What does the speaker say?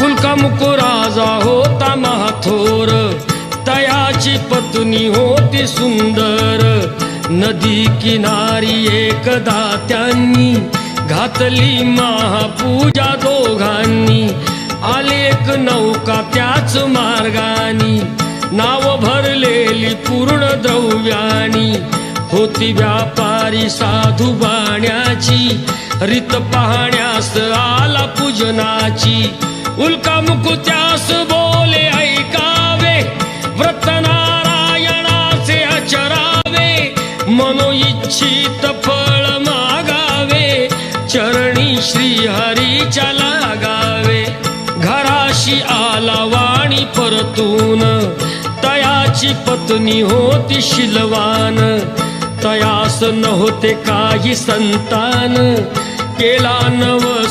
पुलकामुको राजा होता महाथोर, तयाची पत्नी होती सुंदर. नदी किनारी एकदा त्यांनी घातली महापूजा दोघांनी. आले एक नौका त्याच मार्गानी, नाव भरलेली पूर्ण द्रव्यानी. होती व्यापारी साधू बाण्याची, रीत पाहण्यास आला पूजनाची. उल्कामुक त्यास बोले ऐकावे, व्रत नारायणाचे आचरावे. मनोइच्छित फळ मागावे, चरणी श्री हरीच्या लागावे. घराशी आला वाणी परतून, तयाची पत्नी होती शीलवान. तयास नव्हते काही संतान, केला नवस